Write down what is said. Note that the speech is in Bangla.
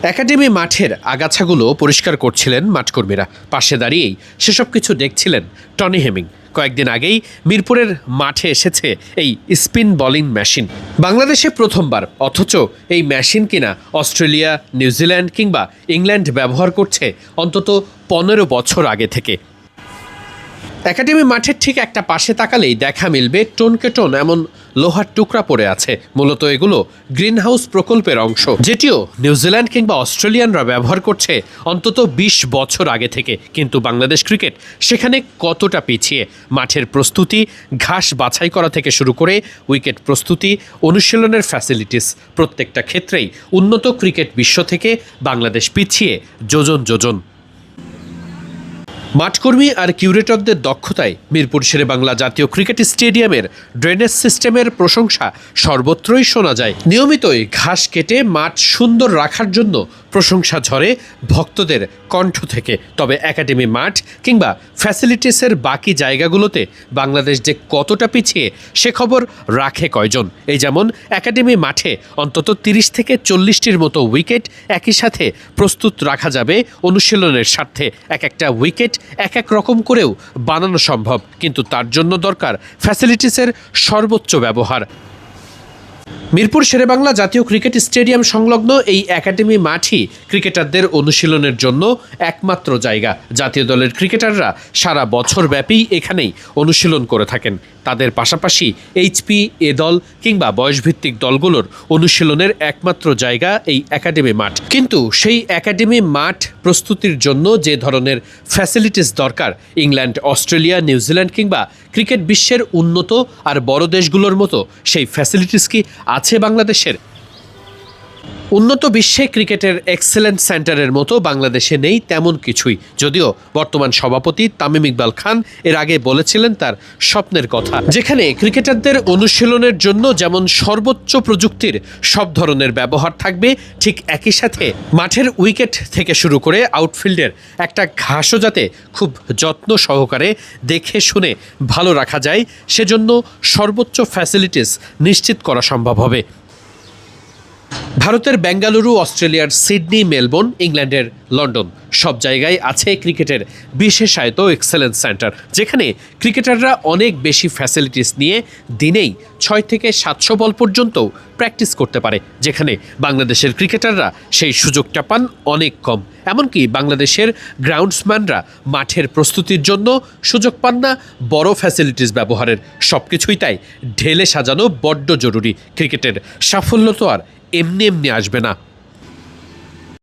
একাডেমি মাঠের আগাছাগুলো পরিষ্কার করছিলেন মাঠকর্মীরা। পাশে দাঁড়িয়েই সেসব কিছু দেখছিলেন টনি হেমিং। কয়েকদিন আগেই মিরপুরের মাঠে এসেছে এই স্পিন বোলিং মেশিন। বাংলাদেশে প্রথমবার, অথচ এই মেশিন কিনা অস্ট্রেলিয়া, নিউজিল্যান্ড কিংবা ইংল্যান্ড ব্যবহার করছে অন্তত 15 বছর আগে থেকে। একাডেমি মাঠের ঠিক একটা পাশে তাকালেই দেখা মিলবে টনকে টন এমন লোহার টুকরা পড়ে আছে। মূলত এগুলো গ্রিন হাউস প্রকল্পের অংশ, যেটিও নিউজিল্যান্ড কিংবা অস্ট্রেলিয়ানরা ব্যবহার করছে অন্তত 20 বছর আগে থেকে। কিন্তু বাংলাদেশ ক্রিকেট সেখানে কতটা পিছিয়ে? মাঠের প্রস্তুতি, ঘাস বাছাই করা থেকে শুরু করে উইকেট প্রস্তুতি, অনুশীলনের ফ্যাসিলিটিস, প্রত্যেকটা ক্ষেত্রেই উন্নত ক্রিকেট বিশ্ব থেকে বাংলাদেশ পিছিয়ে যোজন যোজন। মাঠকর্মী আর কিউরেটরদের দক্ষতায় মিরপুর শেরেবাংলা জাতীয় ক্রিকেট স্টেডিয়ামের ড্রেনেজ সিস্টেমের প্রশংসা সর্বত্রই শোনা যায়। নিয়মিতই ঘাস কেটে মাঠ সুন্দর রাখার জন্য প্রশংসা ঝরে ভক্তদের কণ্ঠ থেকে। তবে একাডেমি মাঠ কিংবা ফ্যাসিলিটিসের বাকি জায়গাগুলোতে বাংলাদেশ যে কতটা পিছিয়ে সে খবর রাখে কয়জন? এই যেমন একাডেমি মাঠে অন্তত 30 থেকে 40টির মতো উইকেট একই সাথে প্রস্তুত রাখা যাবে অনুশীলনের স্বার্থে। এক একটা উইকেট এক এক রকম করেও বানানো সম্ভব, কিন্তু তার জন্য দরকার ফ্যাসিলিটিসের সর্বোচ্চ ব্যবহার। মিরপুর শেরেবাংলা জাতীয় ক্রিকেট স্টেডিয়াম সংলগ্ন এই একাডেমি মাঠই ক্রিকেটারদের অনুশীলনের জন্য একমাত্র জায়গা। জাতীয় দলের ক্রিকেটাররা সারা বছর ব্যাপী এখানেই অনুশীলন করে থাকেন। তাদের পাশাপাশি এইচপি, এ দল কিংবা বয়সভিত্তিক দলগুলোর অনুশীলনের একমাত্র জায়গা এই একাডেমি মাঠ। কিন্তু সেই একাডেমি মাঠ প্রস্তুতির জন্য যে ধরনের ফ্যাসিলিটিস দরকার, ইংল্যান্ড, অস্ট্রেলিয়া, নিউজিল্যান্ড কিংবা ক্রিকেট বিশ্বের উন্নত আর বড় দেশগুলোর মতো সেই ফ্যাসিলিটিস কি আছে বাংলাদেশের? উন্নত বিশ্বে ক্রিকেটের এক্সেলেন্ট সেন্টারের মতো বাংলাদেশে নেই তেমন কিছুই। যদিও বর্তমান সভাপতি তামিম ইকবাল খান এর আগে বলেছিলেন তার স্বপ্নের কথা, যেখানে ক্রিকেটারদের অনুশীলনের জন্য যেমন সর্বোচ্চ প্রযুক্তির সব ধরনের ব্যবহার থাকবে, ঠিক একই সাথে মাঠের উইকেট থেকে শুরু করে আউটফিল্ডের একটা ঘাসও যাতে খুব যত্ন সহকারে দেখে শুনে ভালো রাখা যায়, সেজন্য সর্বোচ্চ ফ্যাসিলিটিস নিশ্চিত করা সম্ভব হবে। ভারতের বেঙ্গালুরু, অস্ট্রেলিয়ার সিডনি, মেলবোর্ন, ইংল্যান্ডের লন্ডন সব জায়গায় আছে ক্রিকেটের বিশেষায়িত এক্সেলেন্স সেন্টার, যেখানে ক্রিকেটাররা অনেক বেশি ফ্যাসিলিটিস নিয়ে দিনেই 6 থেকে 700 বল পর্যন্ত প্র্যাকটিস করতে পারে, যেখানে বাংলাদেশের ক্রিকেটাররা সেই সুযোগটা পান অনেক কম। এমনকি বাংলাদেশের গ্রাউন্ডসম্যানরা মাঠের প্রস্তুতির জন্য সুযোগ পান না বড় ফ্যাসিলিটিস ব্যবহারের। সব কিছুই তাই ঢেলে সাজানো বড্ড জরুরি। ক্রিকেটের সাফল্য তো আর এমনি এমনি আসবে না।